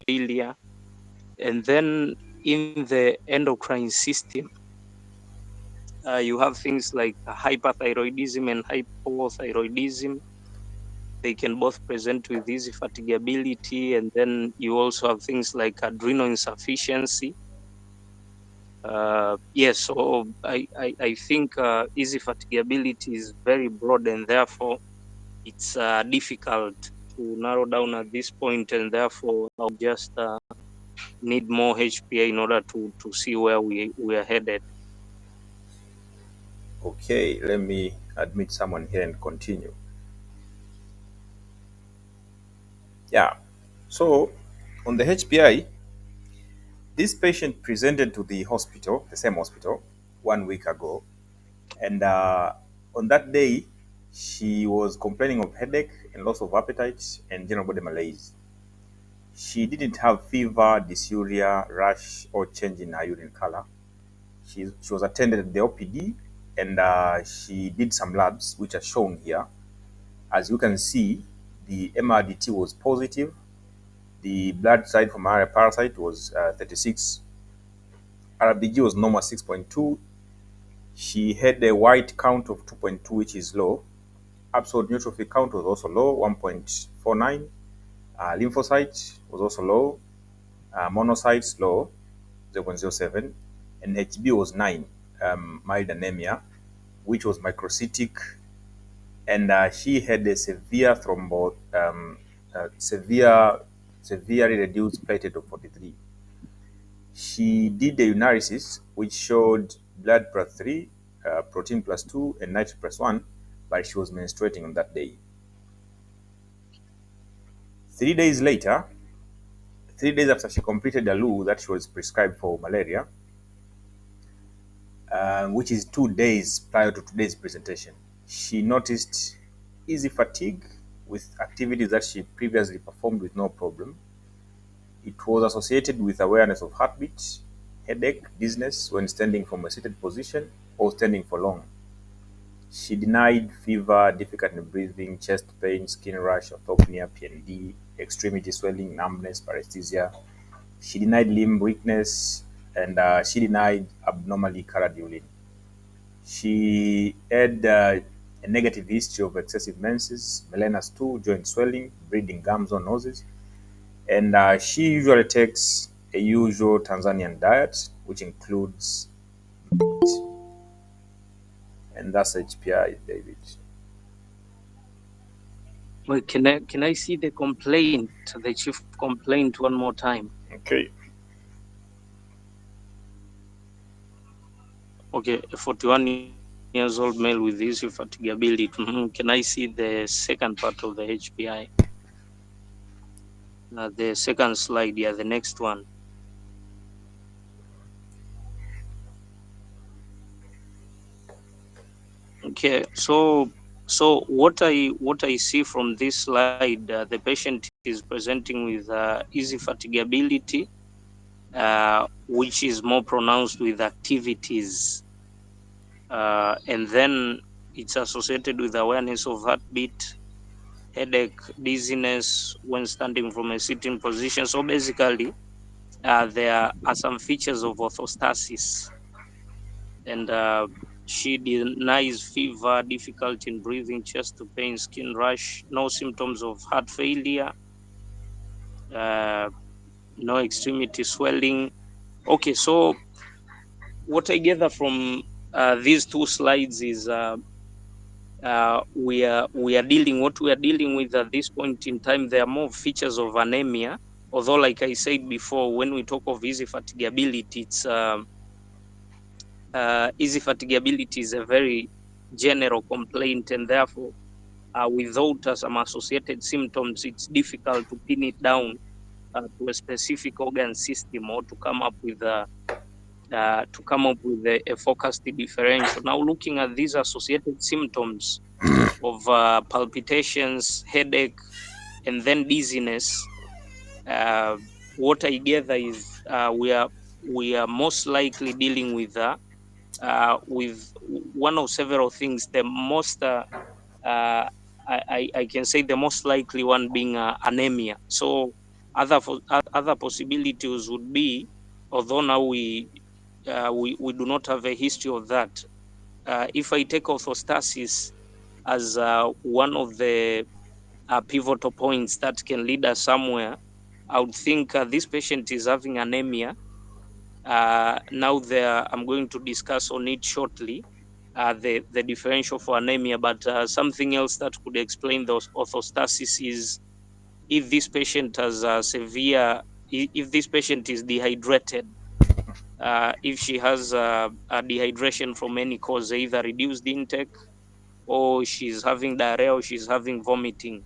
failure. And then in the endocrine system, you have things like hyperthyroidism and hypothyroidism. They can both present with easy fatigability. And then you also have things like adrenal insufficiency. Yes, so I think easy fatigability is very broad, and therefore it's difficult to narrow down at this point, and therefore I'll just need more HPA in order to see where we are headed. Okay, let me admit someone here and continue. Yeah. So on the HPI, this patient presented to the hospital, the same hospital, 1 week ago, and on that day, she was complaining of headache and loss of appetite and general body malaise. She didn't have fever, dysuria, rash, or change in her urine color. She was attended at the OPD, and she did some labs, which are shown here. As you can see, the MRDT was positive. The blood side for malaria parasite was 36. RBG was normal 6.2. She had a white count of 2.2, which is low. Absolute neutrophil count was also low, 1.49. Lymphocyte was also low. Monocytes low, 0.07. And HB was 9, mild anemia, which was microcytic. And she had a severe severely reduced platelet of 43. She did a urinalysis which showed blood plus 3, protein plus 2, and nitrogen plus 1, but she was menstruating on that day. 3 days later, 3 days after she completed the LU that she was prescribed for malaria, which is 2 days prior to today's presentation, she noticed easy fatigue with activities that she previously performed with no problem. It was associated with awareness of heartbeat, headache, dizziness when standing from a seated position or standing for long. She denied fever, difficulty in breathing, chest pain, skin rash, orthopnea, PND, extremity swelling, numbness, paresthesia. She denied limb weakness, and she denied abnormally colored urine. She had a negative history of excessive menses, melanus 2, joint swelling, bleeding gums or noses, and she usually takes a usual Tanzanian diet, which includes meat, and that's HPI, David. Well, can I see the complaint, the chief complaint, one more time? Okay. Okay, a 41 years old male with easy fatigability. Can I see the second part of the HPI? The second slide, yeah, the next one. Okay, so what I see from this slide, the patient is presenting with easy fatigability, which is more pronounced with activities, and then it's associated with awareness of heartbeat, headache, dizziness when standing from a sitting position. So basically, there are some features of orthostasis, and she denies fever, difficulty in breathing, chest pain, skin rash, no symptoms of heart failure, uh, no extremity swelling. Okay, so what I gather from these two slides is we are dealing with at this point in time. There are more features of anemia, although, like I said before, when we talk of easy fatigability, it's easy fatigability is a very general complaint, and therefore, without some associated symptoms, it's difficult to pin it down to a specific organ system or to come up with a focused differential. Now, looking at these associated symptoms of palpitations, headache, and then dizziness, what I gather is we are most likely dealing with one of several things. The most I can say the most likely one being anemia. So other possibilities would be, although now we do not have a history of that. If I take orthostasis as one of the pivotal points that can lead us somewhere, I would think this patient is having anemia. Now I'm going to discuss on it shortly, the differential for anemia, but something else that could explain those orthostasis is if this patient has if this patient is dehydrated, if she has a dehydration from any cause, either reduced intake or she's having diarrhea or she's having vomiting.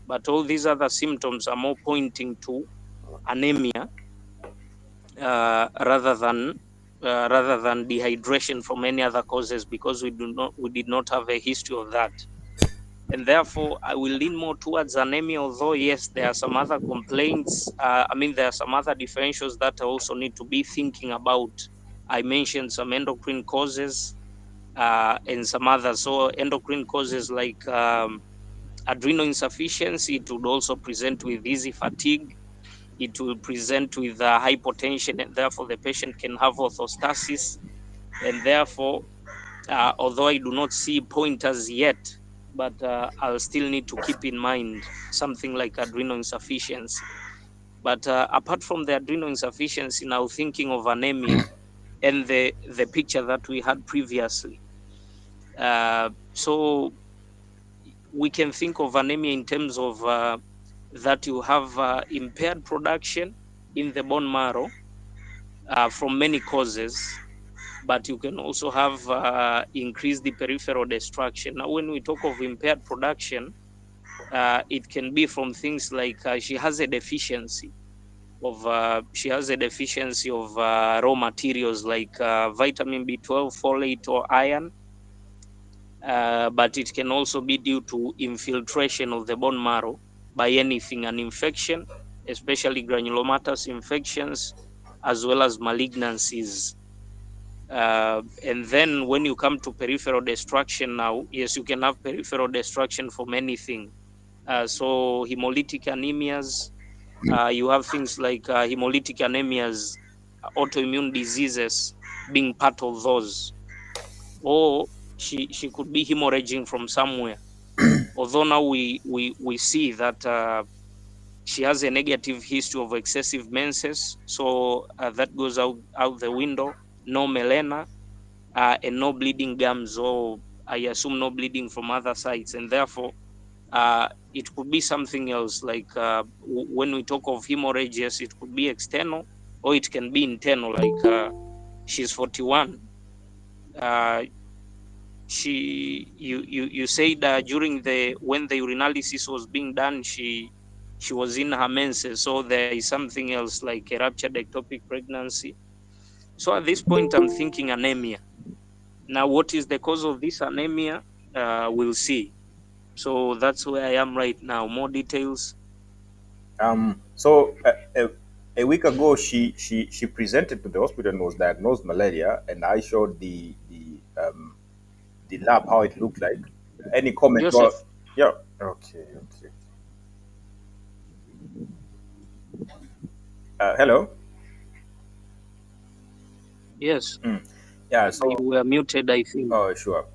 But all these other symptoms are more pointing to anemia rather than dehydration from any other causes, because we did not have a history of that. And therefore I will lean more towards anemia, although yes, there are some other complaints. There are some other differentials that I also need to be thinking about. I mentioned some endocrine causes and some others. So endocrine causes like adrenal insufficiency, it would also present with easy fatigue. It will present with hypotension, and therefore the patient can have orthostasis. And therefore, although I do not see pointers yet, but I'll still need to keep in mind something like adrenal insufficiency. But apart from the adrenal insufficiency, now thinking of anemia and the picture that we had previously. So we can think of anemia in terms of that you have impaired production in the bone marrow from many causes, but you can also have increased the peripheral destruction. Now, when we talk of impaired production, it can be from things like she has a deficiency of raw materials like vitamin B12, folate, or iron. But it can also be due to infiltration of the bone marrow by anything, an infection, especially granulomatous infections, as well as malignancies. And then when you come to peripheral destruction now, yes, you can have peripheral destruction from anything. So hemolytic anemias, you have things like hemolytic anemias, autoimmune diseases being part of those. Or she could be hemorrhaging from somewhere. Although now we see that she has a negative history of excessive menses, so that goes out the window. No melena, and no bleeding gums, or I assume no bleeding from other sites, and therefore it could be something else. Like when we talk of hemorrhages, it could be external or it can be internal. Like she's 41. Uh, you said during the when the urinalysis was being done, she was in her menses, so there is something else like a ruptured ectopic pregnancy. So at this point, I'm thinking anemia. Now, what is the cause of this anemia? We'll see. So that's where I am right now. More details. So a week ago, she presented to the hospital and was diagnosed malaria, and I showed the lab how it looked like. Any comment? Joseph, Well, yeah. Okay. Okay. Hello. yes, Yeah. you So, were muted, I think. oh, sure.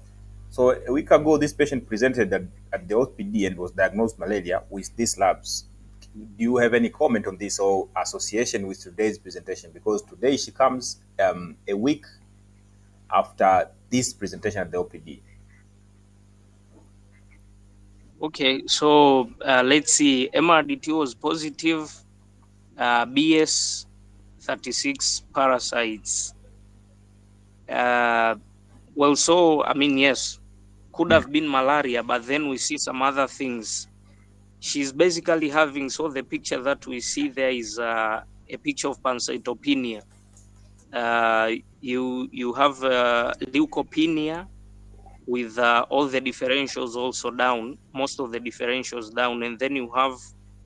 So a week ago, this patient presented at the OPD and was diagnosed malaria with these labs. Do you have any comment on this or association with today's presentation? Because today she comes a week after this presentation at the OPD. Okay, so let's see. MRDT was positive, BS 36 parasites. Uh, well, so I mean, yes, could have been malaria, but then we see some other things. She's basically having, so the picture that we see there is a picture of pancytopenia. You have leukopenia with all the differentials also down, most of the differentials down, and then you have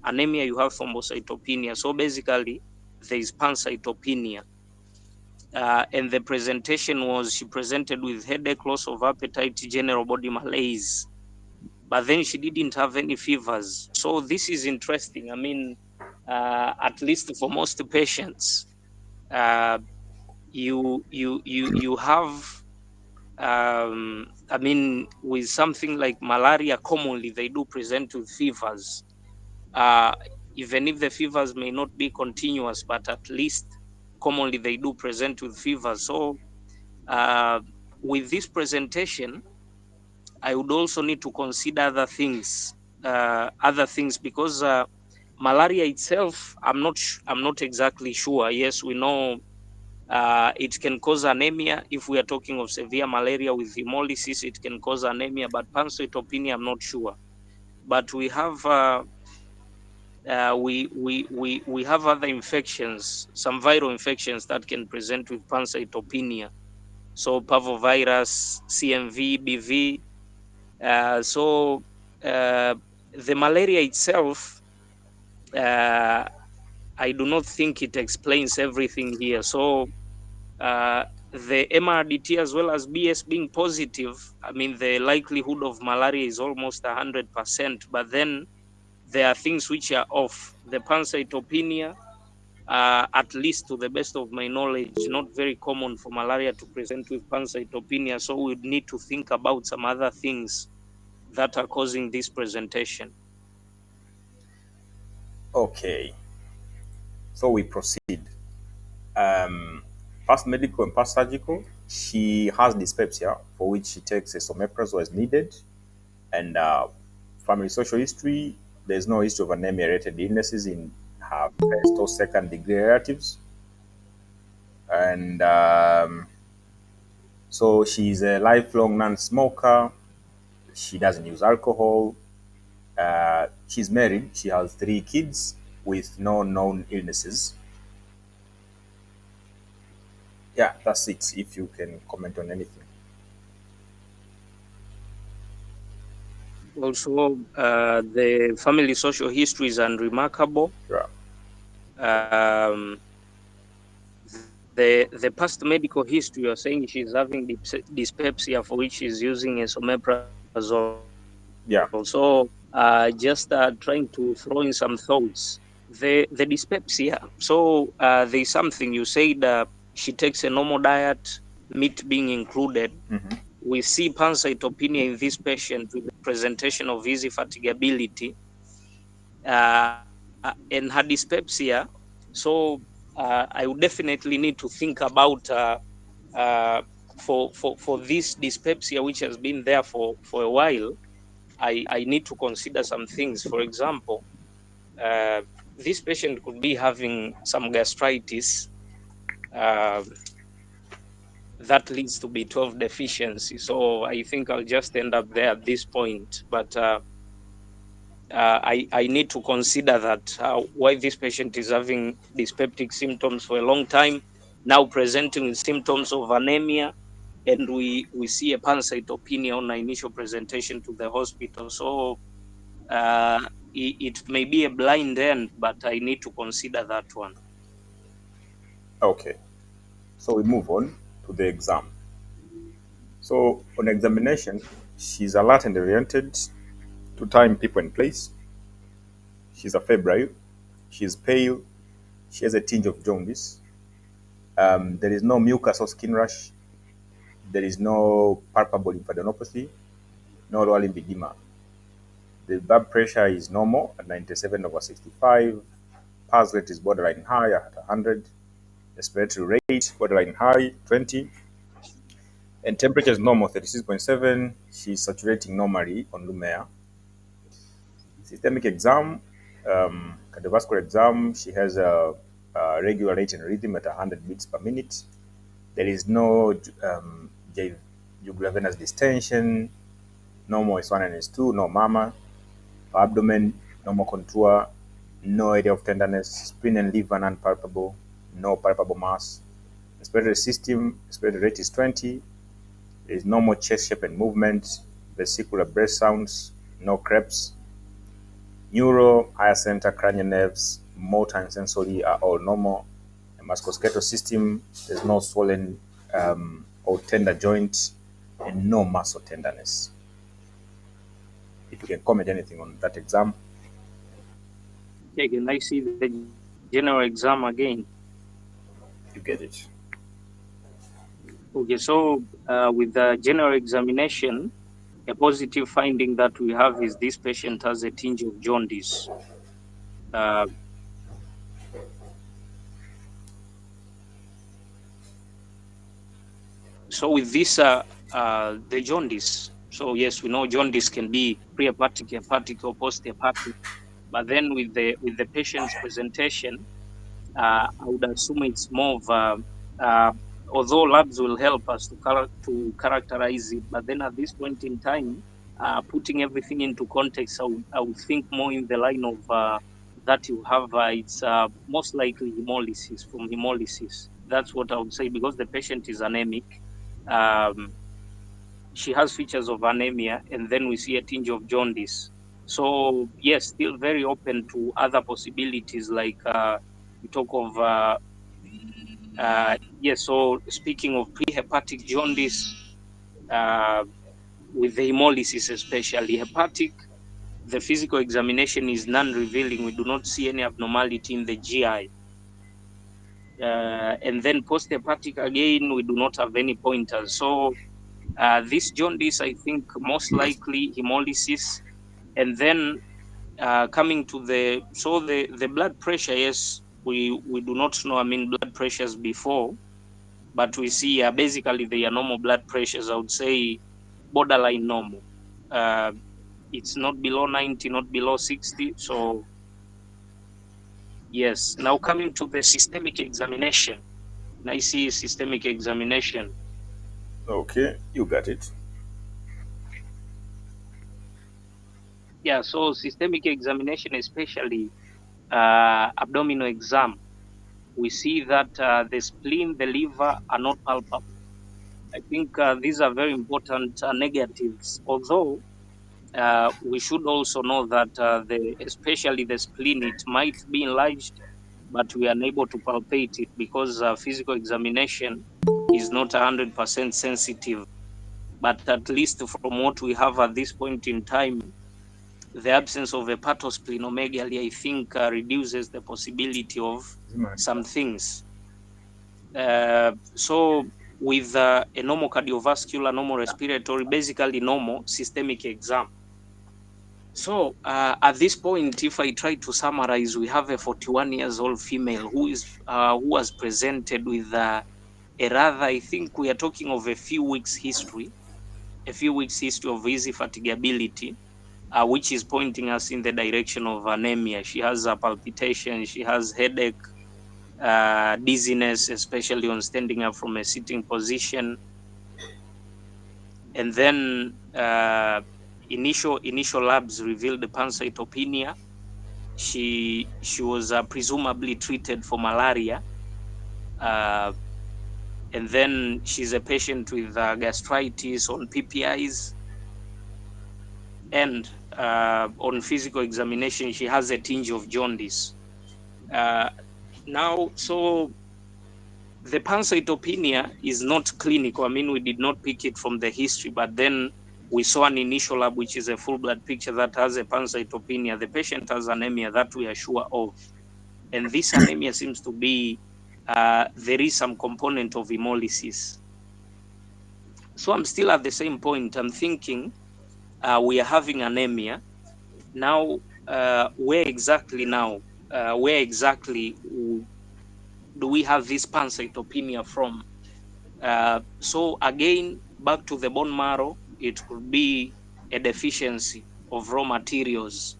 anemia, you have thrombocytopenia. So basically, there is pancytopenia. And the presentation was she presented with headache, loss of appetite, general body malaise, but then she didn't have any fevers. So this is interesting. I mean, at least for most patients, uh, you have, I mean, with something like malaria, commonly they do present with fevers, uh, even if the fevers may not be continuous, but at least commonly they do present with fevers. So uh, with this presentation, I would also need to consider other things, because malaria itself, I'm not exactly sure. Yes, we know it can cause anemia. If we are talking of severe malaria with hemolysis, it can cause anemia, but pancytopenia, I'm not sure. But we have we have other infections, some viral infections that can present with pancytopenia. So parvovirus, CMV, BV. So the malaria itself, uh, I do not think it explains everything here. So uh, the MRDT as well as BS being positive, I mean, the likelihood of malaria is almost 100%. But then there are things which are off. The pancytopenia, at least to the best of my knowledge, not very common for malaria to present with pancytopenia. So we need to think about some other things that are causing this presentation. Okay, so we proceed. Um, Past medical and past surgical, she has dyspepsia for which she takes esomeprazole as needed. And family social history, there's no history of anemia related illnesses in her first or second degree relatives. And so she's a lifelong non smoker. She doesn't use alcohol. She's married. She has 3 kids with no known illnesses. Yeah, that's it. If you can comment on anything. Also, the family social history is unremarkable. Yeah. Um, the past medical history, you're saying she's having dyspepsia for which she's using esomeprazole. So Yeah. just trying to throw in some thoughts. The dyspepsia. So there's something you said. She takes a normal diet, meat being included. Mhm. We see pancytopenia in this patient with the presentation of easy fatigability and her dyspepsia. So I would definitely need to think about uh, for this dyspepsia which has been there for a while. I need to consider some things. For example, uh, this patient could be having some gastritis uh, that leads to B12 deficiency. So I think I'll just end up there at this point. But I need to consider that why this patient is having dyspeptic symptoms for a long time, now presenting with symptoms of anemia, and we see a pancytopenia on our initial presentation to the hospital. So uh, it may be a blind end, but I need to consider that one. Okay. So we move on to the exam. So on examination, she's alert and oriented to time, people, and place. She's a febrile. She's pale. She has a tinge of jaundice. There is no mucus or skin rash. There is no palpable lymphadenopathy, no lower limb edema. The blood pressure is normal at 97 over 65. Pulse rate is borderline high at 100. Respiratory rate borderline high, 20. And temperature is normal, 36.7. She's saturating normally on Lumea. Systemic exam, cardiovascular exam, she has a regular rate and rhythm at 100 beats per minute. There is no jugular venous distension, normal S1 and S2, no mama. Abdomen, normal contour, no area of tenderness. Spleen and liver non-palpable, no palpable mass. Respiratory system, respiratory rate is 20. There is normal chest shape and movement. Vesicular breath sounds, no creps. Neuro, higher center, cranial nerves, motor and sensory are all normal. The musculoskeletal system, there's no swollen or tender joint and no muscle tenderness. If you can comment anything on that exam. Okay, can I see the general exam again? You get it. Okay, so with the general examination, a positive finding that we have is this patient has a tinge of jaundice. Uh, so with this, the jaundice. So yes, we know jaundice can be pre-hepatic, hepatic, or post-hepatic. But then with the patient's presentation, I would assume it's more of uh, although labs will help us to characterize it, but then at this point in time, putting everything into context, I would think more in the line of that you have it's most likely hemolysis from hemolysis. That's what I would say because the patient is anemic. Um, she has features of anemia, and then we see a tinge of jaundice. So yes, still very open to other possibilities like we talk of yes. So speaking of pre-hepatic jaundice, uh, with the hemolysis especially hepatic, the physical examination is non-revealing. We do not see any abnormality in the GI. And then post-hepatic again, we do not have any pointers. So this jaundice, I think, most likely hemolysis. And then coming to the blood pressure, yes, we do not know. I mean, blood pressures before, but we see basically they are normal blood pressures. I would say borderline normal. Uh, it's not below 90, not below 60. So yes. Now coming to the systemic examination, and I see systemic examination. Okay, you got it. Yeah. So systemic examination, especially abdominal exam, we see that the spleen, the liver are not palpable. I think these are very important negatives. Although we should also know that especially the spleen, it might be enlarged, but we are unable to palpate it because physical examination is not 100% sensitive. But at least from what we have at this point in time, the absence of hepatosplenomegaly, I think, reduces the possibility of some things. So with a normal cardiovascular, normal respiratory, basically normal systemic exam. So at this point, if I try to summarize, we have a 41 years old female who was presented with a rather, I think we are talking of a few weeks history of easy fatigability, which is pointing us in the direction of anemia. She has a palpitation, she has headache, dizziness, especially on standing up from a sitting position, and then initial labs revealed pancytopenia. She was presumably treated for malaria, uh, and then she's a patient with gastritis on PPIs, and on physical examination she has a tinge of jaundice. Uh, Now, so the pancytopenia is not clinical. I mean, we did not pick it from the history, but then we saw an initial lab, which is a full blood picture that has a pancytopenia. The patient has anemia that we are sure of. And this anemia seems to be, there is some component of hemolysis. So I'm still at the same point. I'm thinking we are having anemia. Now, where exactly do we have this pancytopenia from? So again, back to the bone marrow, it could be a deficiency of raw materials,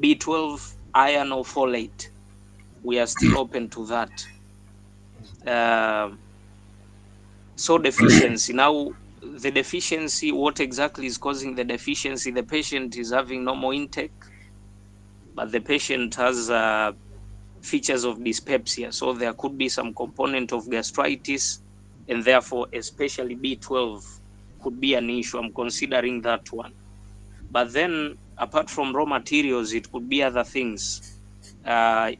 B12, iron, or folate. We are still open to that. So deficiency. Now, the deficiency, what exactly is causing the deficiency? The patient is having normal intake, but the patient has features of dyspepsia. So there could be some component of gastritis, and therefore, especially B12 could be an issue. I'm considering that one. But then, apart from raw materials, it could be other things.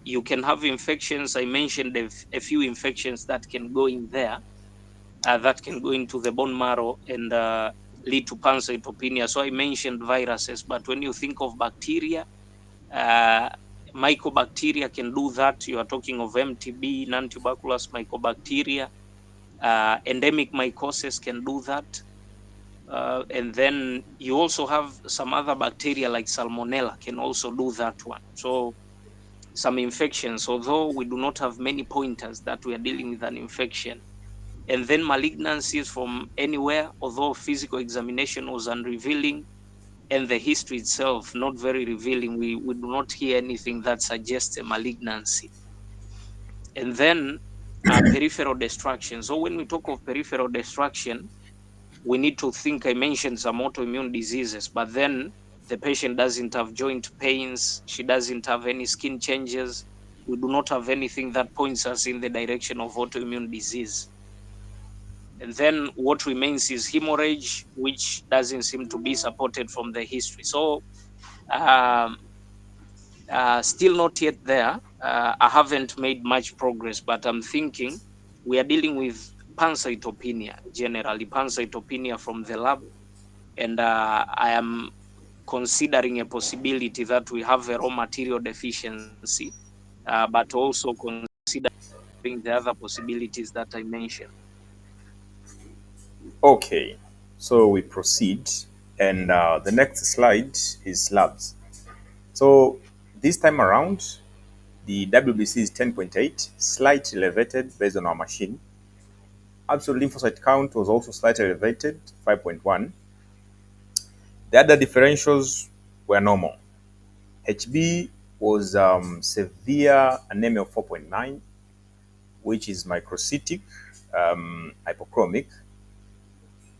You can have infections. I mentioned a few infections that can go in there, that can go into the bone marrow and lead to pancytopenia. So I mentioned viruses, but when you think of bacteria, uh, Mycobacteria can do that. You are talking of MTB, non-tuberculous mycobacteria. Endemic mycosis can do that. And then you also have some other bacteria like Salmonella can also do that one. So some infections, although we do not have many pointers that we are dealing with an infection. And then malignancies from anywhere, although physical examination was unrevealing and the history itself not very revealing, we do not hear anything that suggests a malignancy. And then peripheral destruction. So when we talk of peripheral destruction, we need to think, I mentioned some autoimmune diseases, but then the patient doesn't have joint pains, she doesn't have any skin changes. We do not have anything that points us in the direction of autoimmune disease. And then what remains is hemorrhage, which doesn't seem to be supported from the history. So um, still not yet there. I haven't made much progress, but I'm thinking we are dealing with pancytopenia, generally pancytopenia from the lab. And I am considering a possibility that we have a raw material deficiency, but also considering the other possibilities that I mentioned. Okay, so we proceed, and the next slide is labs. So this time around, the WBC is 10.8, slightly elevated based on our machine. Absolute lymphocyte count was also slightly elevated, 5.1. The other differentials were normal. HB was severe anemia of 4.9, which is microcytic, hypochromic.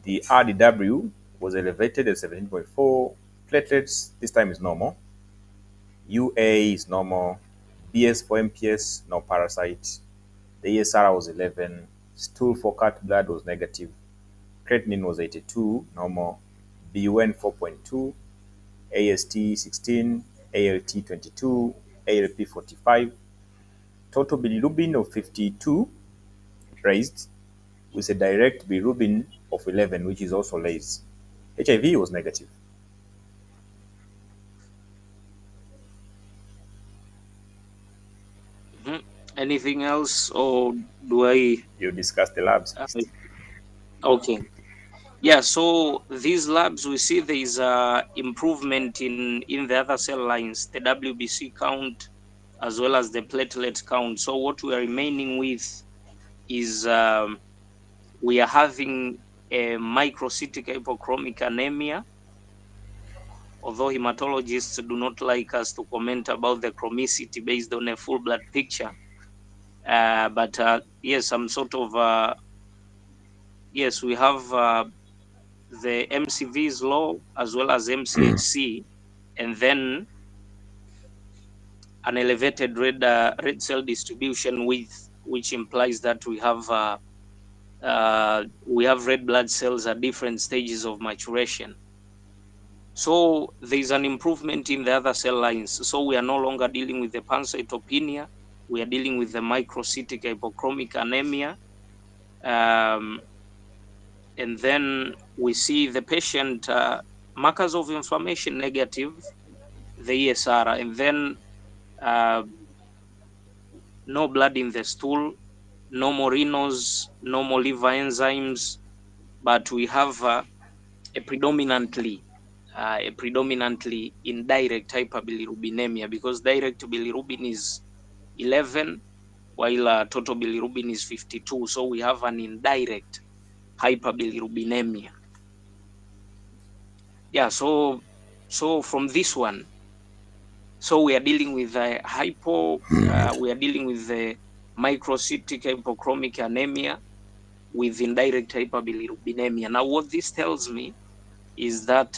The RDW was elevated at 17.4. Platelets this time is normal. UA is normal. BS for MPS, no parasite. The ESR was 11. Stool for cut blood was negative. Creatinine was 82, normal. BUN 4.2. AST 16. ALT 22. ALP 45. Total bilirubin of 52 raised with a direct bilirubin of 11, which is also raised. HIV was negative. Mhm. Anything else, or do I? You discussed the labs Uh, first. okay. Yeah. So these labs, we see there is a improvement in the other cell lines, the WBC count, as well as the platelet count. So what we are remaining with is we are having a microcytic hypochromic anemia, although hematologists do not like us to comment about the chromicity based on a full blood picture. But yes, some sort of yes, we have the MCV is low as well as MCHC, and then an elevated red cell distribution with which implies that we have red blood cells at different stages of maturation. So there is an improvement in the other cell lines. So we are no longer dealing with the pancytopenia. We are dealing with the microcytic hypochromic anemia. Um, and then we see the patient markers of inflammation negative, the ESR, and then uh, no blood in the stool, no more renals, no more liver enzymes, but we have a predominantly indirect hyperbilirubinemia, because direct bilirubin is 11 while total bilirubin is 52. So we have an indirect hyperbilirubinemia. Yeah, so from this one, so we are dealing with we are dealing with the microcytic hypochromic anemia with indirect hyperbilirubinemia. Now, what this tells me is that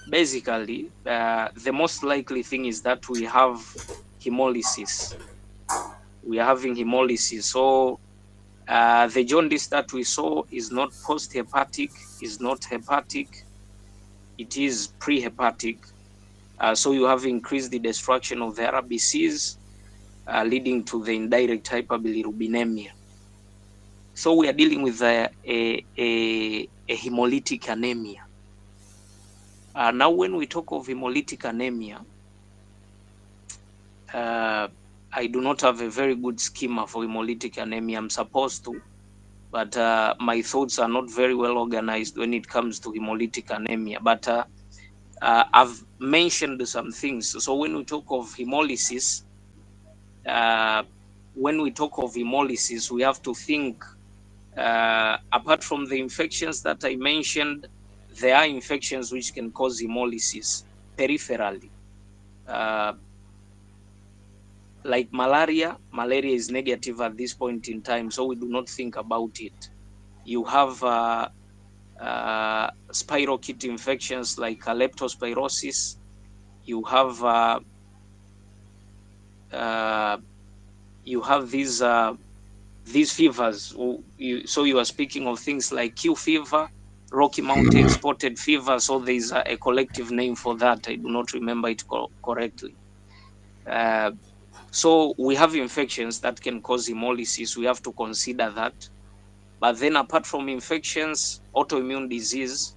basically the most likely thing is that we have hemolysis. We are having hemolysis. So the jaundice that we saw is not post-hepatic, is not hepatic, it is pre-hepatic. So you have increased the destruction of the RBCs, leading to the indirect hyperbilirubinemia. So we are dealing with a hemolytic anemia. Now, when we talk of hemolytic anemia, uh, I do not have a very good schema for hemolytic anemia. I'm supposed to, but my thoughts are not very well organized when it comes to hemolytic anemia. But I've mentioned some things. So when we talk of hemolysis, uh, we have to think, apart from the infections that I mentioned, there are infections which can cause hemolysis peripherally. Uh, like malaria. Malaria is negative at this point in time, so we do not think about it. You have spirochete infections like leptospirosis. You have uh, these fevers. So you are speaking of things like Q fever, Rocky Mountain spotted fever. So there is a collective name for that. I do not remember it correctly. Uh, so we have infections that can cause hemolysis. We have to consider that. But then apart from infections, autoimmune disease,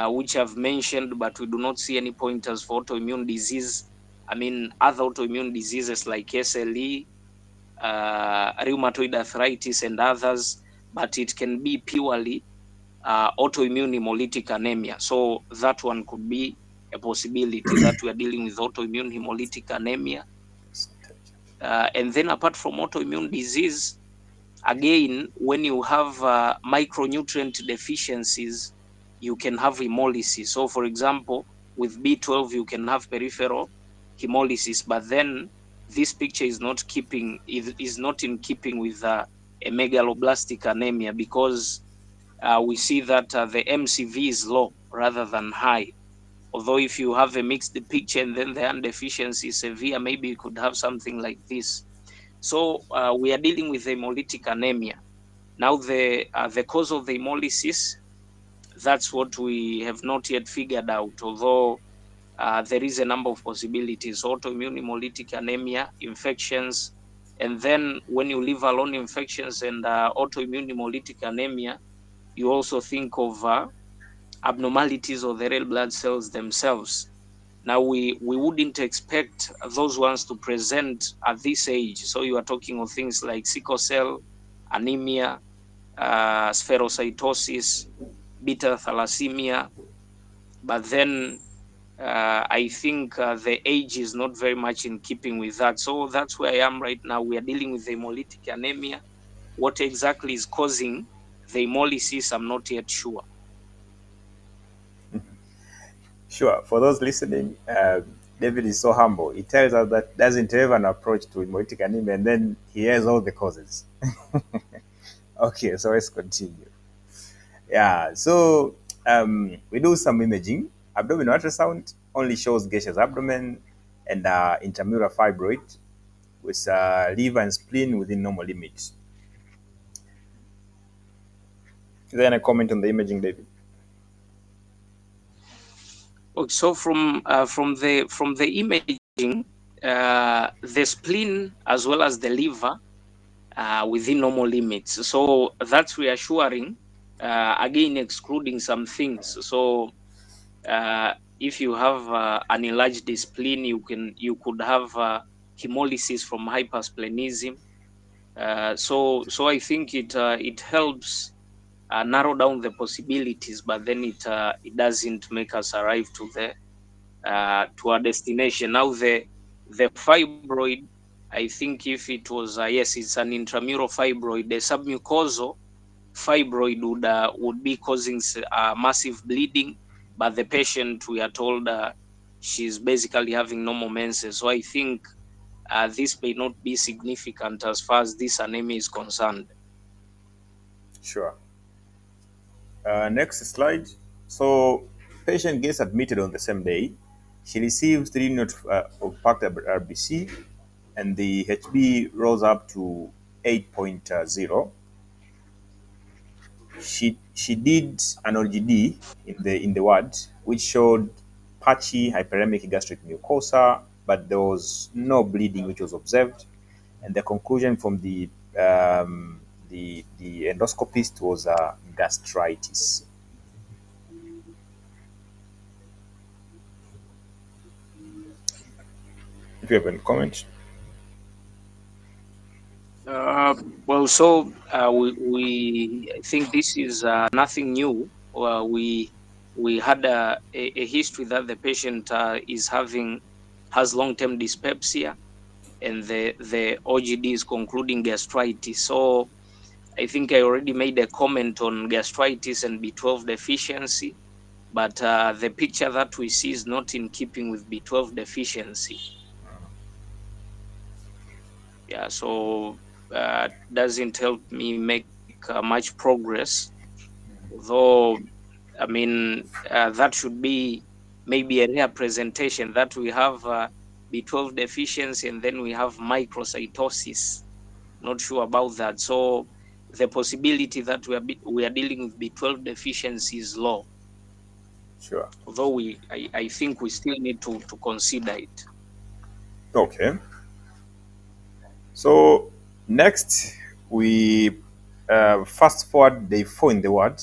which I've mentioned, but we do not see any pointers for autoimmune disease. I mean, other autoimmune diseases like SLE, rheumatoid arthritis, and others, but it can be purely autoimmune hemolytic anemia. So that one could be a possibility that we are dealing with autoimmune hemolytic anemia. And then apart from autoimmune disease, again, when you have micronutrient deficiencies, you can have hemolysis. So for example, with B12, you can have peripheral hemolysis, but then this picture is not is not in keeping with a megaloblastic anemia, because we see that the MCV is low rather than high. Although if you have a mixed picture and then the iron deficiency is severe, maybe you could have something like this. So we are dealing with hemolytic anemia. Now the cause of the hemolysis, that's what we have not yet figured out, although there is a number of possibilities: autoimmune hemolytic anemia, infections, and then when you leave alone infections and autoimmune hemolytic anemia, you also think of abnormalities of the red blood cells themselves. Now we wouldn't expect those ones to present at this age. So you are talking of things like sickle cell, anemia, spherocytosis, beta thalassemia, but then I think the age is not very much in keeping with that. So that's where I am right now. We are dealing with hemolytic anemia. What exactly is causing the hemolysis, I'm not yet sure. Sure. For those listening, David is so humble. He tells us that doesn't have an approach to hemolytic anemia, and then he has all the causes. Okay, so let's continue. Yeah, so we do some imaging. Abdominal ultrasound only shows gaseous abdomen and intramural fibroid with liver and spleen within normal limits. Is there any comment on the imaging, David? Okay, so from the imaging, the spleen as well as the liver within normal limits. So that's reassuring. Again, excluding some things. So if you have an enlarged spleen, you could have hemolysis from hypersplenism. So I think it helps narrow down the possibilities, but then it doesn't make us arrive to our destination. Now the fibroid, I think if it was yes, it's an intramural fibroid. The submucosal fibroid would be causing massive bleeding, but the patient, we are told, she's basically having normal menses. So I think this may not be significant as far as this anemia is concerned. Sure. Next slide. So, patient gets admitted on the same day. She receives 3 units of packed RBC, and the HB rose up to 8.0. She did an OGD in the ward, which showed patchy hyperemic gastric mucosa, but there was no bleeding which was observed. And the conclusion from the endoscopist was gastritis. If you have any comment. Uh, well, so we I think this is nothing new. We had a history that the patient is having has long-term dyspepsia, and the OGD is concluding gastritis. So I think I already made a comment on gastritis and B12 deficiency, but the picture that we see is not in keeping with B12 deficiency. Yeah, so doesn't help me make much progress. Though, I mean, that should be maybe a rare presentation that we have B12 deficiency and then we have microcytosis. Not sure about that. So the possibility that we are dealing with B12 deficiency is low. Sure. Although I think we still need to consider it. Okay. So next we fast forward day 4 in the ward.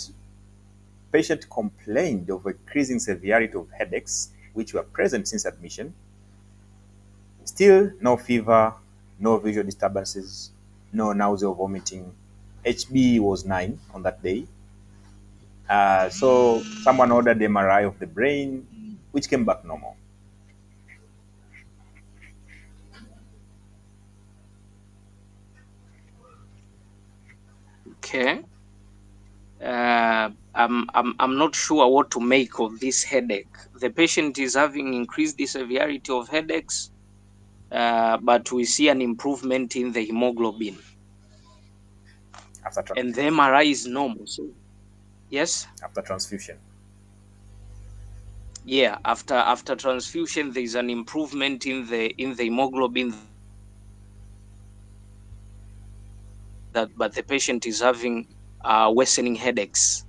Patient complained of increasing severity of headaches which were present since admission. Still no fever, no visual disturbances, no nausea or vomiting. HB was 9 on that day. So someone ordered MRI of the brain, which came back normal. Okay. I'm not sure what to make of this headache. The patient is having increased the severity of headaches, but we see an improvement in the hemoglobin, after and the MRI is normal. So yes, after transfusion. yeah. After transfusion, there is an improvement in the hemoglobin that, but the patient is having worsening headaches.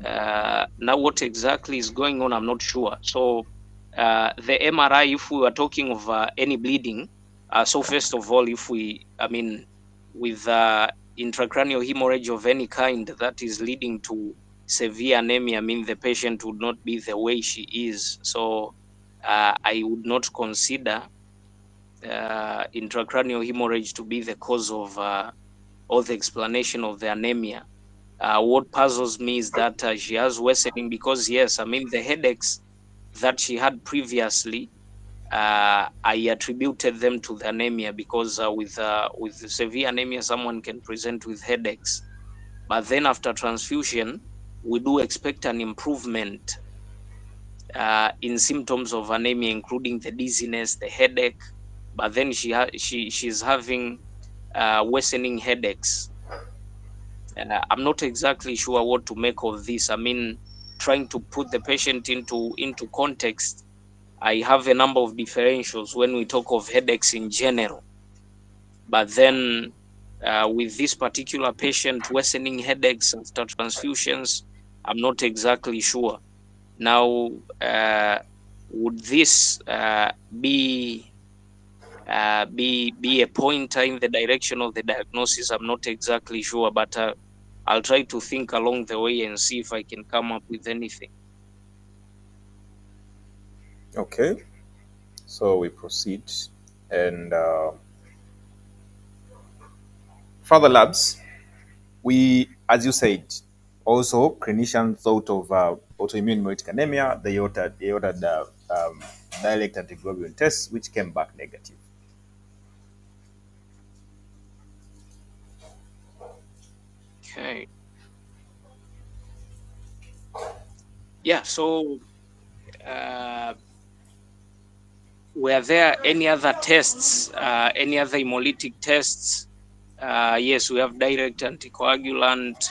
Now, what exactly is going on, I'm not sure. So, the MRI, if we were talking of any bleeding, so first of all, with intracranial hemorrhage of any kind that is leading to severe anemia, I mean, the patient would not be the way she is. So, I would not consider intracranial hemorrhage to be the cause of or the explanation of the anemia. What puzzles me is that she has worsening because, yes, I mean, the headaches that she had previously, I attributed them to the anemia because with severe anemia, someone can present with headaches. But then after transfusion, we do expect an improvement in symptoms of anemia, including the dizziness, the headache. But then she's having worsening headaches. I'm not exactly sure what to make of this. I mean, trying to put the patient into context, I have a number of differentials when we talk of headaches in general. But then with this particular patient worsening headaches after transfusions, I'm not exactly sure. Now, would this be a pointer in the direction of the diagnosis? I'm not exactly sure, but I'll try to think along the way and see if I can come up with anything. Okay. So we proceed. And further labs, we, as you said, also clinicians thought of autoimmune hemolytic anemia. They ordered direct antiglobulin tests, which came back negative. Okay. Yeah. So, uh, were there any other tests, any other hemolytic tests? Yes, we have direct anticoagulant.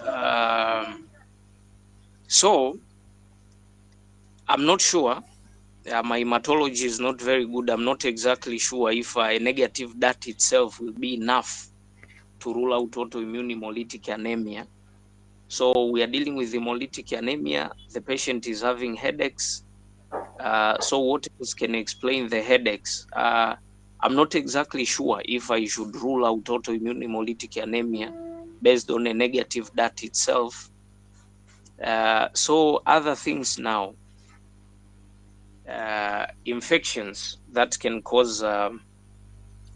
Um, so I'm not sure. My hematology is not very good. I'm not exactly sure if a negative DAT itself will be enough to rule out autoimmune hemolytic anemia. So we are dealing with hemolytic anemia. The patient is having headaches. So what else can explain the headaches? I'm not exactly sure if I should rule out autoimmune hemolytic anemia based on a negative DAT itself. So other things now. infections that can cause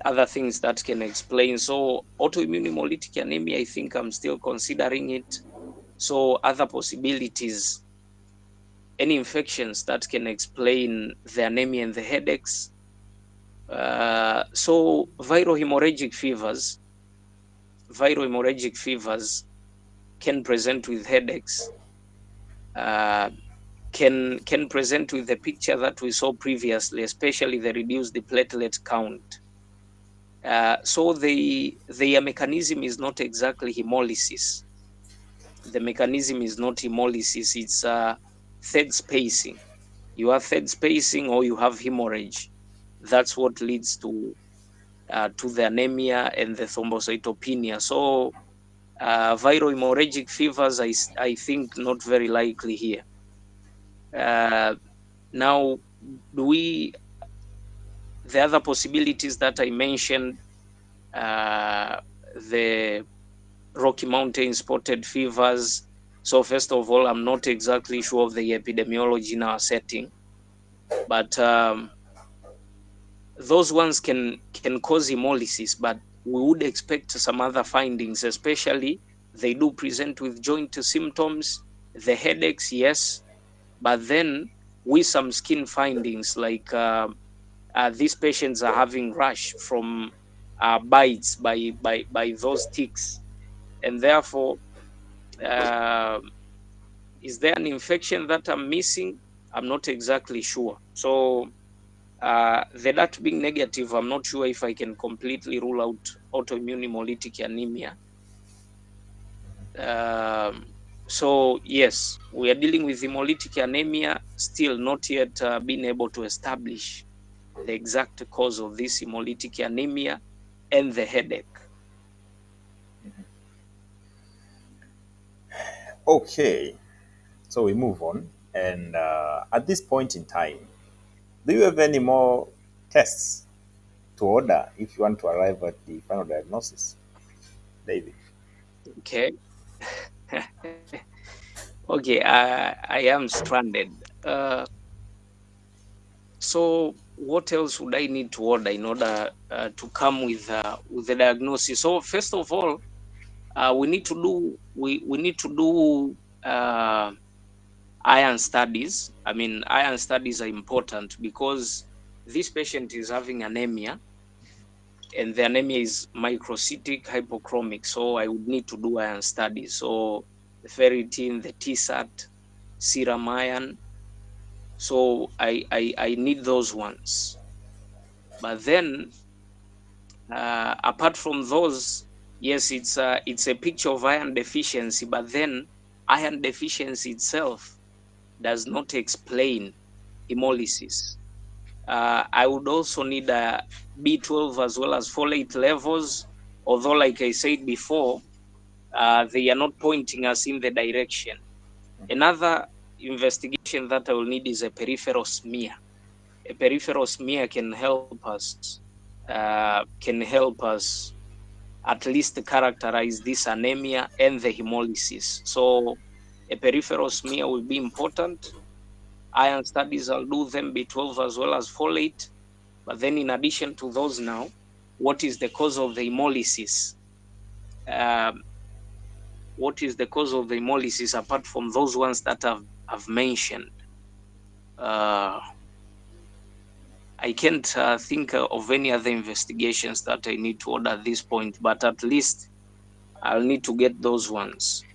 other things that can explain. So autoimmune hemolytic anemia, I think I'm still considering it. So other possibilities, any infections that can explain the anemia and the headaches. So viral hemorrhagic fevers can present with headaches, uh, can present with the picture that we saw previously, especially the reduced platelet count. So their mechanism is not exactly hemolysis. The mechanism is not hemolysis, it's third spacing. You have third spacing or you have hemorrhage. That's what leads to the anemia and the thrombocytopenia. So viral hemorrhagic fevers, I think not very likely here. Uh, Now, do we the other possibilities that I mentioned, uh, the Rocky Mountain spotted fevers. So first of all, I'm not exactly sure of the epidemiology in our setting, but those ones can cause hemolysis, but we would expect some other findings, especially they do present with joint symptoms, the headaches, yes, but then with some skin findings like these patients are having rash from bites by those ticks, and therefore, uh, is there an infection that I'm missing? I'm not exactly sure. So the that being negative, I'm not sure if I can completely rule out autoimmune hemolytic anemia. Um, so yes, we are dealing with hemolytic anemia, still not yet being able to establish the exact cause of this hemolytic anemia and the headache. Okay, so we move on. And at this point in time, do you have any more tests to order if you want to arrive at the final diagnosis, David? Okay. Okay, I am stranded. So what else would I need to order in order to come with the diagnosis? So first of all, we need to do iron studies. I mean, iron studies are important because this patient is having anemia, and the anemia is microcytic hypochromic. So I would need to do iron studies. So the ferritin, the TSAT, serum iron. So I need those ones. But then apart from those, yes, it's a picture of iron deficiency. But then iron deficiency itself does not explain hemolysis. I would also need a B12 as well as folate levels, although, like I said before, they are not pointing us in the direction. Another investigation that I will need is a peripheral smear. A peripheral smear can help us at least characterize this anemia and the hemolysis. So a peripheral smear will be important. Iron studies, I'll do them B12 as well as folate. But then in addition to those now, what is the cause of the hemolysis? Um, what is the cause of the hemolysis apart from those ones that I've mentioned? Uh, I can't think of any other investigations that I need to order at this point, but at least I'll need to get those ones.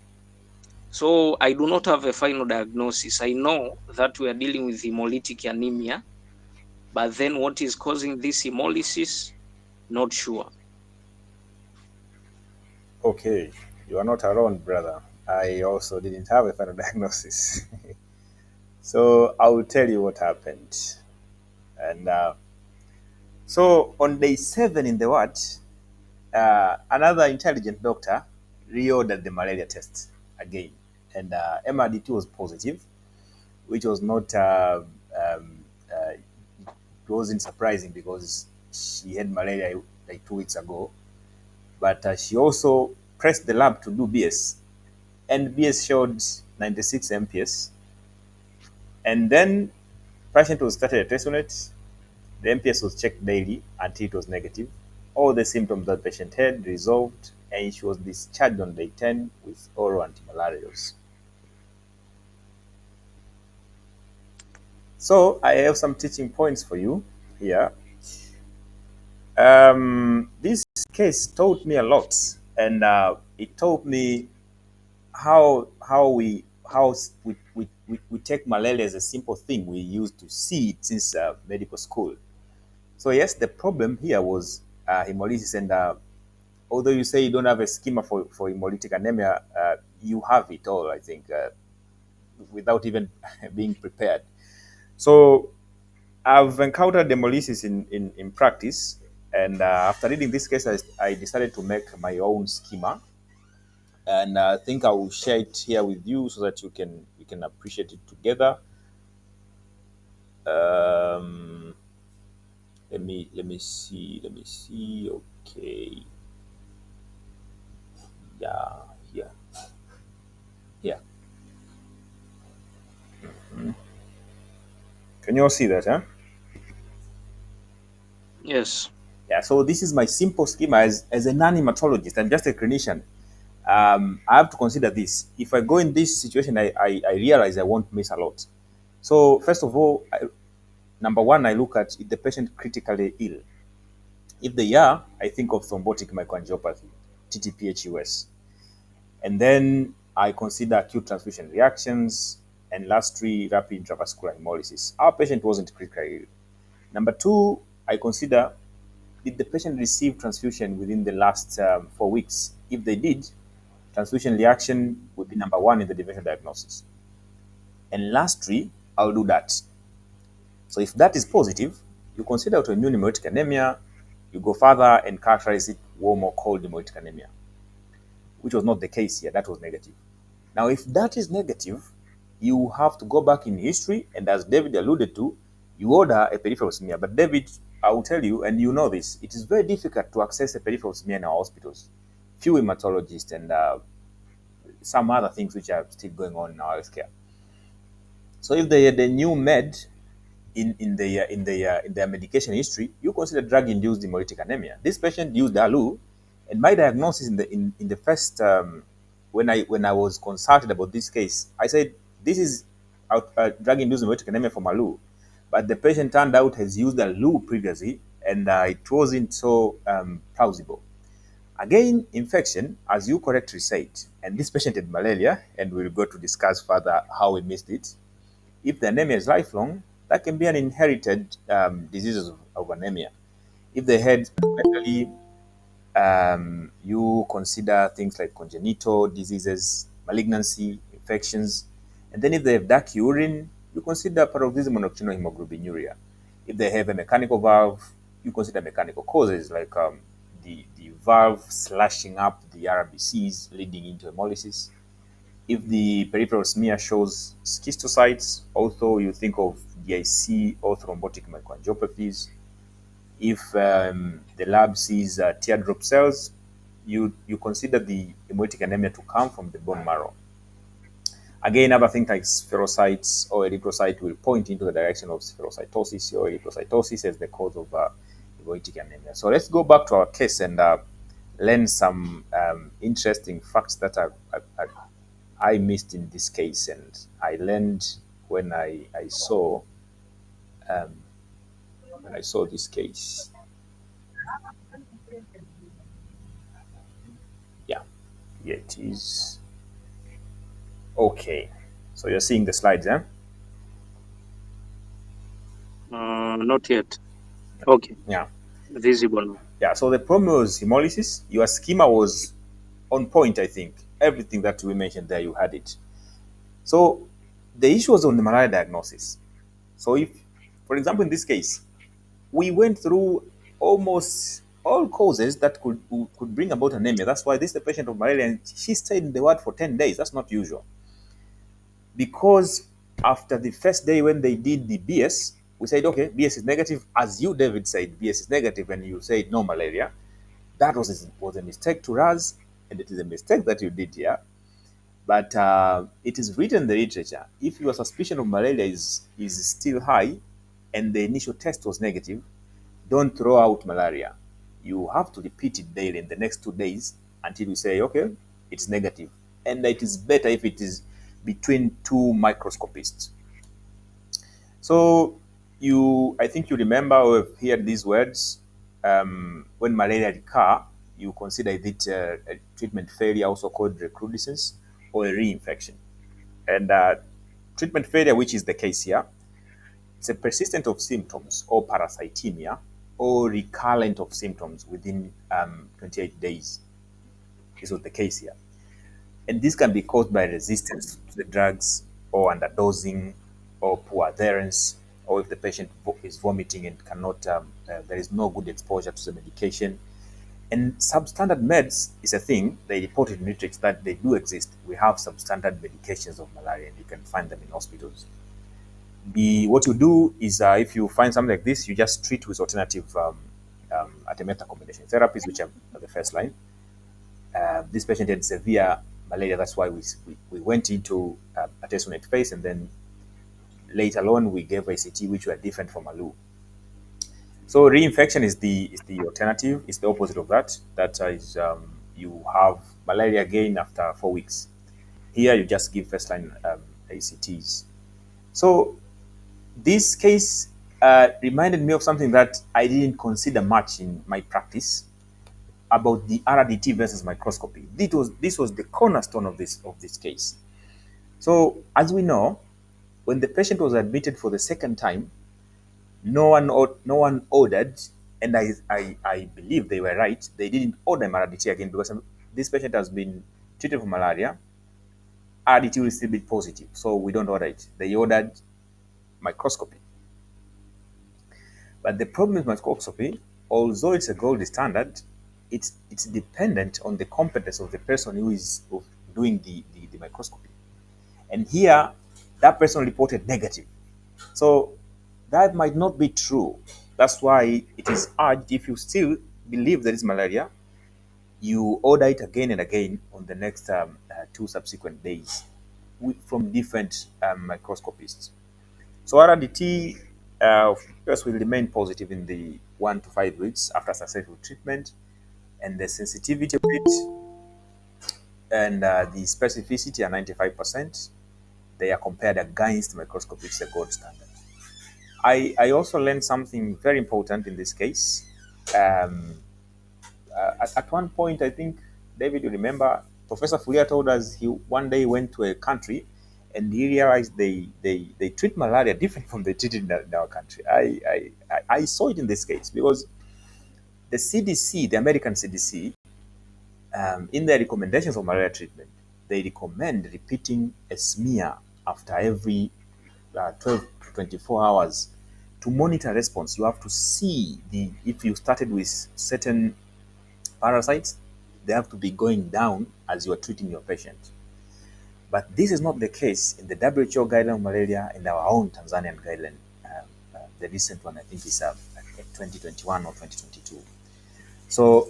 So I do not have a final diagnosis. I know that we are dealing with hemolytic anemia, but then what is causing this hemolysis? Not sure. Okay, you are not alone, brother. I also didn't have a final diagnosis. So I will tell you what happened. And so on day 7 in the ward, another intelligent doctor reordered the malaria test again. And MRD2 was positive, which was not, it wasn't surprising because she had malaria like 2 weeks ago. But she also pressed the lab to do BS, and BS showed 96 MPS. And then Patient was started a test unit. The MPS was checked daily until it was negative. All the symptoms that patient had resolved, and she was discharged on day 10 with oral antimalarials. So I have some teaching points for you here. This case taught me a lot, and it taught me how we take malaria as a simple thing we used to see it since medical school. So yes, the problem here was hemolysis, and although you say you don't have a schema for hemolytic anemia, you have it all, I think, without even being prepared. So I've encountered hemolysis in practice, and after reading this case, I decided to make my own schema, and I think I will share it here with you so that you can appreciate it together. Um, let me see. Okay, yeah, yeah, yeah. Can you all see that? Huh? Yes. Yeah. So this is my simple schema as a non-hematologist. I'm just a clinician. I have to consider this. If I go in this situation, I realize I won't miss a lot. So first of all, number one, I look at if the patient critically ill. If they are, I think of thrombotic microangiopathy, TTPHUS. And then I consider acute transfusion reactions, and lastly, rapid intravascular hemolysis. Our patient wasn't critically ill. Number two, I consider did the patient receive transfusion within the last 4 weeks? If they did, transfusion reaction would be number one in the differential diagnosis. And lastly, I'll do that. So if that is positive, you consider autoimmune hemolytic anemia, you go further and characterize it warm or cold hemolytic anemia, which was not the case here. That was negative. Now, if that is negative, you have to go back in history, and as David alluded to, you order a peripheral smear. But David, I will tell you, and you know this, it is very difficult to access a peripheral smear in our hospitals. Few hematologists and some other things which are still going on in our healthcare. So if they had a new med in their medication history, you consider drug-induced hemolytic anemia. This patient used ALU, and my diagnosis in the first when I was consulted about this case, I said this is drug-induced hemolytic anemia from ALU, but the patient turned out has used ALU previously, and it wasn't so plausible. Again, infection, as you correctly said, and this patient had malaria, and we'll go to discuss further how we missed it. If the anemia is lifelong, that can be an inherited disease of anemia. If they had mentally, you consider things like congenital diseases, malignancy, infections, and then if they have dark urine, you consider paroxysmal nocturnal hemoglobinuria. If they have a mechanical valve, you consider mechanical causes like the valve slashing up the RBCs leading into hemolysis. If the peripheral smear shows schistocytes, also you think of DIC or thrombotic microangiopathies. If the lab sees teardrop cells, you consider the hemolytic anemia to come from the bone marrow. Again, other things like spherocytes or erythrocyte will point into the direction of spherocytosis or erythrocytosis as the cause of hemolytic anemia. So let's go back to our case and learn some interesting facts that I missed in this case, and I learned when I saw um, when I saw this case. Yeah, yeah, it is okay. So you're seeing the slides, eh? Not yet. Okay. Yeah, Visible now. yeah. So the problem was hemolysis. Your schema was on point, I think. Everything that we mentioned there, you had it. So the issue was on the malaria diagnosis. So if, for example, in this case, we went through almost all causes that could bring about anemia. That's why this is the patient of malaria, and she stayed in the ward for 10 days. That's not usual. Because after the first day when they did the BS, we said, okay, BS is negative. As you, David, said, BS is negative, and you said no malaria. That was a mistake to us, and it is a mistake that you did here. But it is written in the literature, if your suspicion of malaria is still high and the initial test was negative, don't throw out malaria. You have to repeat it daily in the next 2 days until you say, okay, it's negative. And it is better if it is between two microscopists. So I think you remember or have heard these words. When malaria recur, you consider it a treatment failure, also called recrudescence, or a reinfection. And treatment failure, which is the case here, it's a persistent of symptoms or parasitemia or recurrent of symptoms within 28 days. This was the case here. And this can be caused by resistance to the drugs or underdosing or poor adherence, or if the patient is vomiting and cannot, there is no good exposure to the medication. And substandard meds is a thing. They reported in literature that they do exist. We have substandard medications of malaria, and you can find them in hospitals. What you do is, if you find something like this, you just treat with alternative artemether combination therapies, which are the first line. This patient had severe malaria. That's why we went into artesunate phase, and then later on we gave ACT, which were different from ALU. So reinfection is the alternative. It's the opposite of that. That is, you have malaria again after 4 weeks. Here you just give first line ACTs. So this case reminded me of something that I didn't consider much in my practice about the RDT versus microscopy. This was the cornerstone of this case. So as we know, when the patient was admitted for the second time, no one ordered, and I believe they were right. They didn't order RDT again because this patient has been treated for malaria. RDT will still be positive, so we don't order it. They ordered microscopy. But the problem with microscopy, although it's a gold standard, it's dependent on the competence of the person who is doing the microscopy. And here, that person reported negative. So that might not be true. That's why it is urged, if you still believe there is malaria, you order it again and again on the next two subsequent days from different microscopists. So RDT, first will remain positive in the 1 to 5 weeks after successful treatment, and the sensitivity of it and the specificity are 95%. They are compared against microscopy, it's the gold standard. I also learned something very important in this case. Um, at one point, I think, David, you remember, Professor Fulia told us he one day went to a country and he realized they treat malaria different from they treat it in our country. I saw it in this case because the CDC, the American CDC, in their recommendations of malaria treatment, they recommend repeating a smear after every 12 to 24 hours to monitor response. You have to see if you started with certain parasites, they have to be going down as you are treating your patient. But this is not the case in the WHO guideline of malaria and our own Tanzanian guideline. The recent one, I think, is 2021 or 2022. So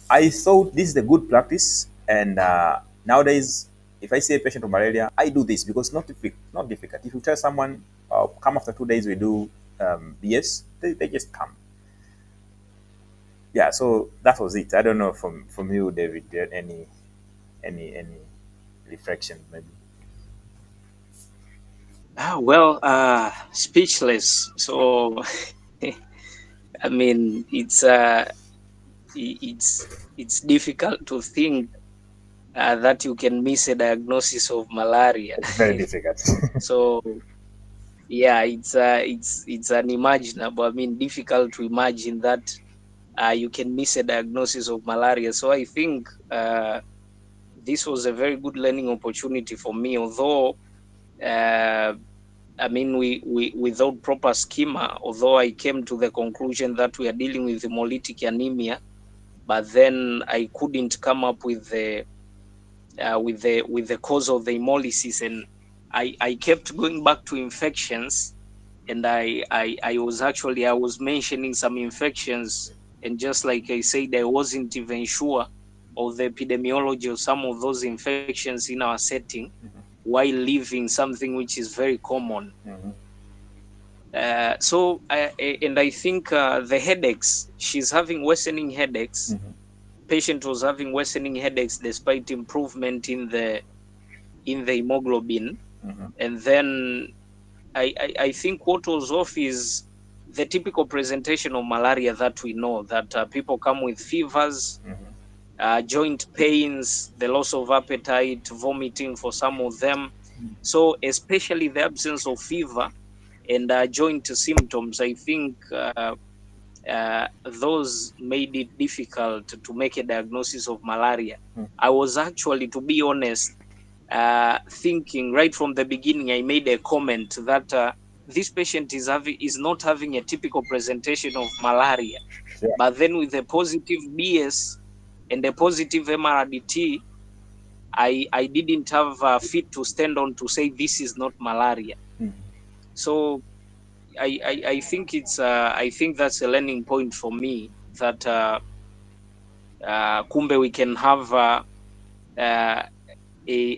I thought this is a good practice, and nowadays, if I see a patient with malaria, I do this because it's not difficult. If you tell someone, come after 2 days, we do BS, they just come. Yeah, so that was it. I don't know from you, David, any reflection maybe. Well, speechless. So, I mean, it's it's difficult to think that you can miss a diagnosis of malaria. It's very difficult. So, yeah, it's unimaginable. I mean, difficult to imagine that you can miss a diagnosis of malaria. So I think this was a very good learning opportunity for me. Although, I mean, we without proper schema, although I came to the conclusion that we are dealing with hemolytic anemia, but then I couldn't come up with the cause of the hemolysis, and I kept going back to infections, and I was mentioning some infections, and just like I said, I wasn't even sure of the epidemiology of some of those infections in our setting while living something which is very common. Mhm. And I think the headaches, she's having worsening headaches. Mhm. Patient was having worsening headaches despite improvement in the hemoglobin. Mhm. And then I think what was off is the typical presentation of malaria that we know, that people come with fevers, Mhm. joint pains, the loss of appetite, vomiting for some of them. So especially the absence of fever and joint symptoms, I think those made it difficult to make a diagnosis of malaria. Mhm. I was actually, to be honest, thinking right from the beginning. I made a comment that this patient is not having a typical presentation of malaria, Yeah. but then with a positive BS and a positive MRDT, I didn't have feet to stand on to say this is not malaria. Mhm. So I think I think that's a learning point for me, that kumbe we can have uh,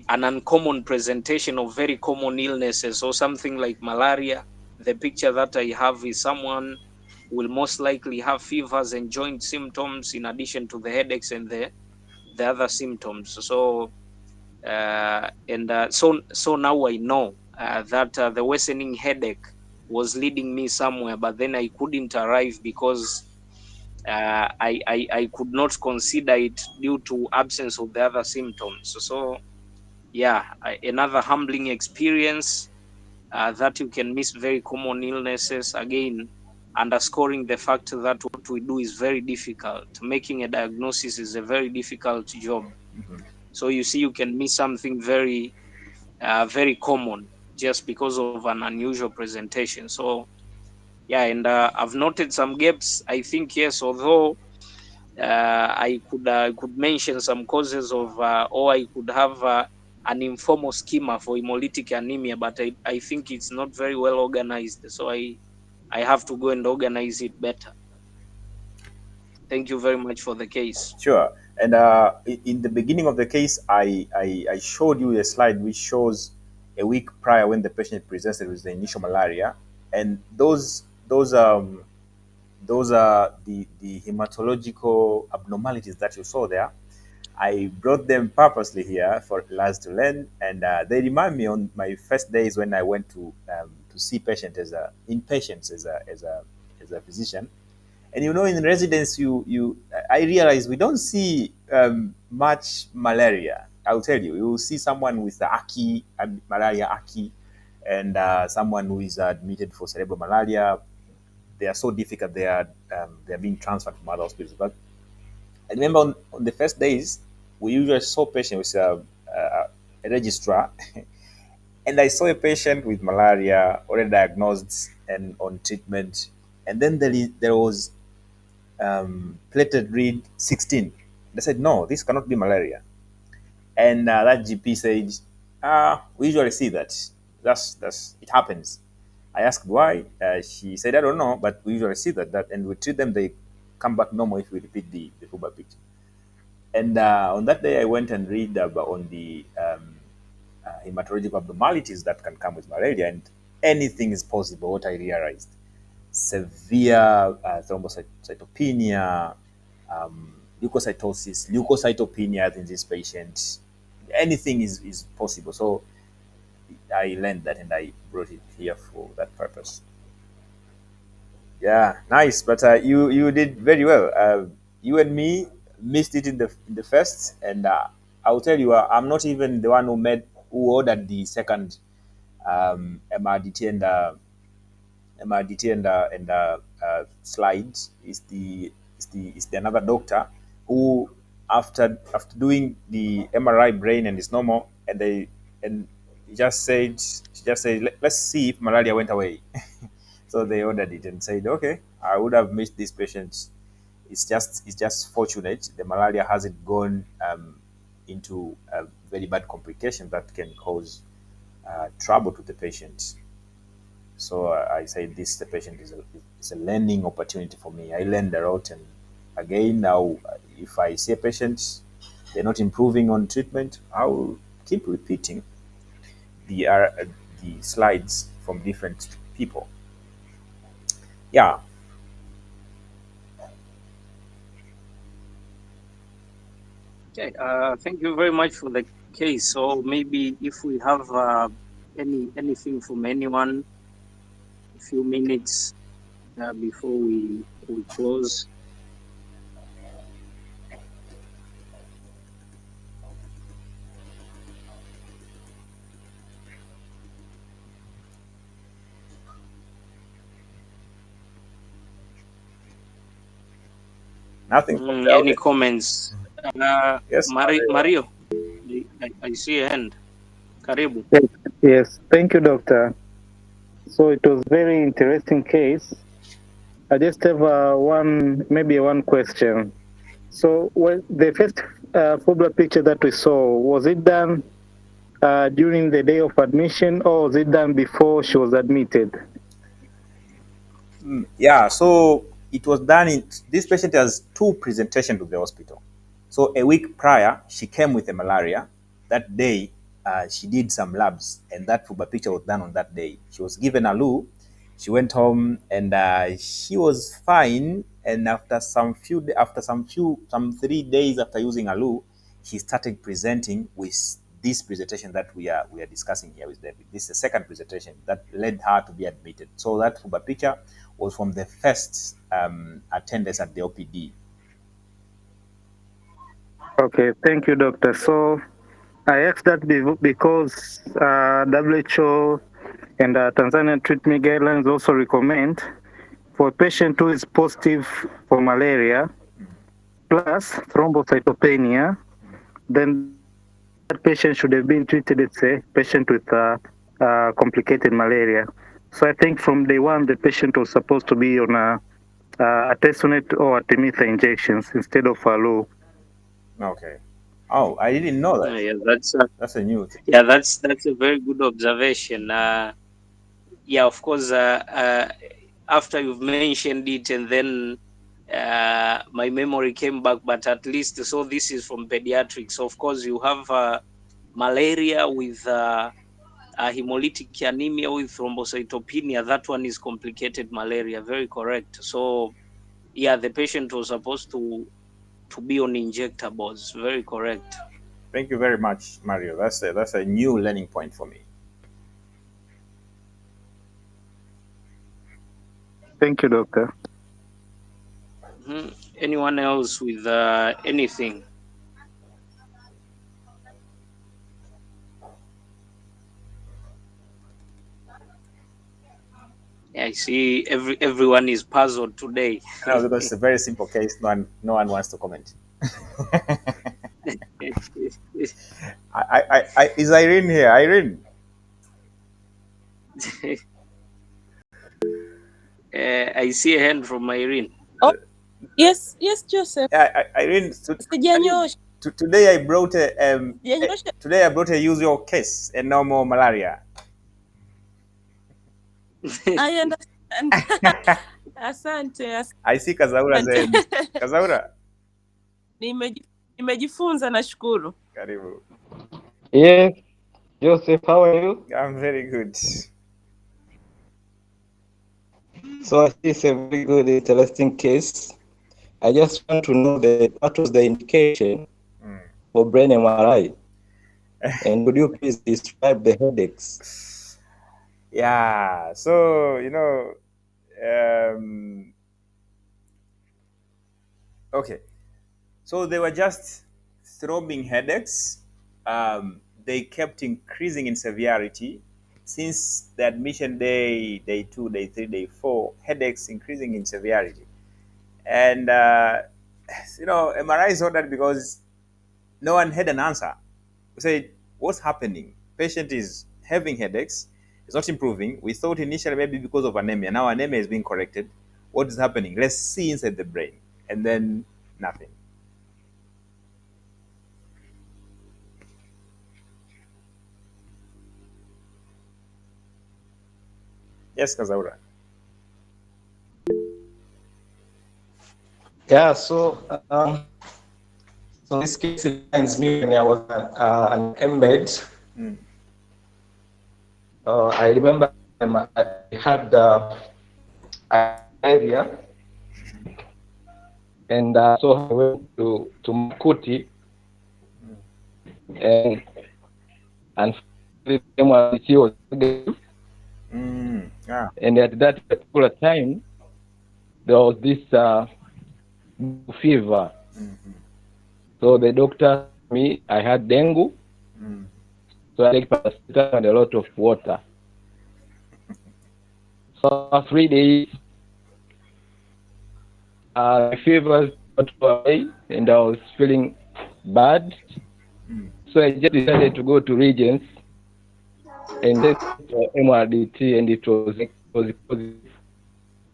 an uncommon presentation of very common illnesses or something like malaria. The picture that I have is someone will most likely have fevers and joint symptoms in addition to the headaches and the other symptoms. So now I know that the worsening headache was leading me somewhere, but then I couldn't arrive because I could not consider it due to absence of the other symptoms. So yeah, another humbling experience, that you can miss very common illnesses, again underscoring the fact that what we do is very difficult. Making a diagnosis is a very difficult job. So you see, you can miss something very common just because of an unusual presentation. So yeah, and I've noted some gaps. I think yes, although I could mention some causes of, or I could have an informal schema for hemolytic anemia, but I think it's not very well organized. So I have to go and organize it better. Thank you very much for the case. Sure. And in the beginning of the case, I showed you a slide which shows a week prior when the patient presented with the initial malaria, and those are the hematological abnormalities that you saw there. I brought them purposely here for us to learn, and they remind me on my first days when I went to see patients as a inpatients as a physician. And you know, in residence, you I realize we don't see much malaria. I'll tell you, you will see someone with the aki, malaria aki, and someone who is admitted for cerebral malaria. They are so difficult. They are being transferred from other hospitals. But I remember on the first days, we usually saw patients with a registrar, and I saw a patient with malaria already diagnosed and on treatment, and then there was platelet read 16. They said, no, this cannot be malaria. And that GP said, we usually see that. That's it happens. I asked why. She said, I don't know, but we usually see that and we treat them. They come back normal if we repeat the full picture. And on that day, I went and read about on the hematological abnormalities that can come with malaria, and anything is possible. What I realized: severe thrombocytopenia, leukocytosis, leukocytopenia in this patient. Anything is possible. So I learned that and I brought it here for that purpose. Yeah, nice. But you did very well. You and me missed it in the first, and I'll tell you, I'm not even the one who ordered the second MRDT and slides. Is the another doctor who after doing the MRI brain and it's normal, and she just said let's see if malaria went away. So they ordered it and said, okay, I would have missed these patients. It's just fortunate the malaria hasn't gone into a very bad complication that can cause trouble to the patient. So I say this the patient is a learning opportunity for me. I learned a lot, and again now if I see a patient, they're not improving on treatment, I will keep repeating the slides from different people. Yeah, Okay, thank you very much for the case. So maybe if we have anything from anyone, a few minutes before we close. nothing from the Any audience. comments? Yes, Mario. Mario, I see a hand. Karibu. Yes, yes. Thank you, doctor. So it was very interesting case. I just have maybe one question. So, well, the first phobia picture that we saw, was it done during the day of admission, or was it done before she was admitted? Yeah, so it was done in this patient has two presentations to the hospital. So a week prior, she came with a malaria. That day, she did some labs, and that FUBA picture was done on that day. She was given a loo. She went home, and she was fine. And after some 3 days after using a loo, she started presenting with this presentation that we are discussing here with David. This is the second presentation that led her to be admitted. So that FUBA picture was from the first attendance at the OPD. Okay, thank you, doctor. So I asked that because WHO and Tanzanian treatment guidelines also recommend for a patient who is positive for malaria plus thrombocytopenia, then that patient should have been treated as a patient with complicated malaria. So I think from day one, the patient was supposed to be on a tesonet or artemether injections instead of a low. Okay. Oh, I didn't know that. Yeah, That's a new thing. that's a very good observation. Yeah, of course. After you've mentioned it, and then my memory came back. But at least, so this is from pediatrics. Of course, you have malaria with hemolytic anemia with thrombocytopenia. That one is complicated malaria. Very correct. So yeah, the patient was supposed to be on injectables. Very correct. Thank you very much, Mario. That's a new learning point for me. Thank you, doctor. Anyone else with anything? I see everyone is puzzled today. No, because it's a very simple case. No one wants to comment. Is Irene here? Irene. I see a hand from Irene. Oh, yes, yes, Joseph. Irene. Sijanyosha, Today I brought sijanyosha. a usual case and no more malaria. I understand. Asante, I see Kazaura's asante. end. Kazaura, Nimejifunza, nashukuru. karibu. Yes, Joseph, how are you? I'm very good. So I see it's a very good, interesting case. I just want to know what was the indication for brain MRI, and could you please describe the headaches? Yeah. So okay. So they were just throbbing headaches. They kept increasing in severity since the admission day, day 2, day 3, day 4. Headaches increasing in severity, and MRI is ordered because no one had an answer. We said, "What's happening? Patient is having headaches. It's not improving. We thought initially maybe because of anemia. Now anemia is being corrected. What is happening? Let's see inside the brain." And then nothing. Yes, Kazaura. Yeah, so So this case reminds me when I was an MBed. Mm. I remember I had malaria, and so I went to Makuti, and unfortunately the MRT was negative, Yeah. and at that particular time there was this fever. Mm-hmm. So the doctor told me I had dengue, Mm. so I take paracetamol and a lot of water. So after 3 days, the fever got away, and I was feeling bad. Mm. So I just decided to go to Regents and tested for MRDT, and it was positive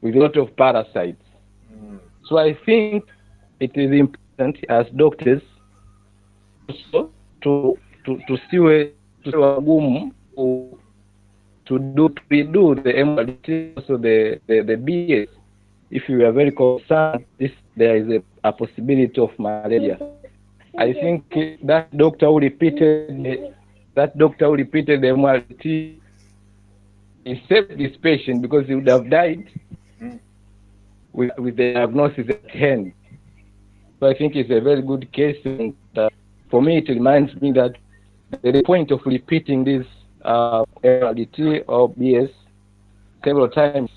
with a lot of parasites. Mm. So I think it is important as doctors also to see wagumu to redo the MRDT and also the BS if you are very concerned there is a possibility of malaria. I think that doctor who repeated the MRT, he saved this patient because he would have died Mm. with the diagnosis at hand. So I think it's a very good case, and for me it reminds me that the point of repeating this MRT or BS several times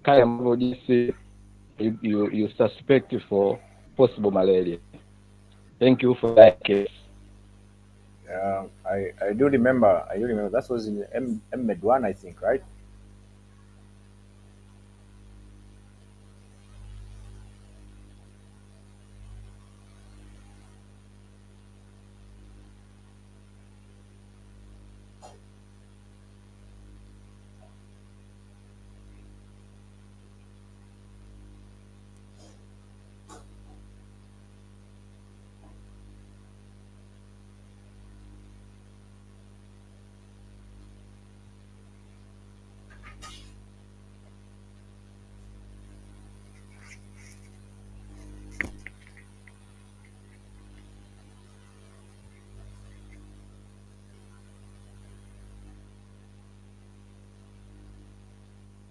kaya ambavyo jinsi you suspect for possible malaria. Thank you for that case. I do remember. I do remember. That was in M Med one, I think, right?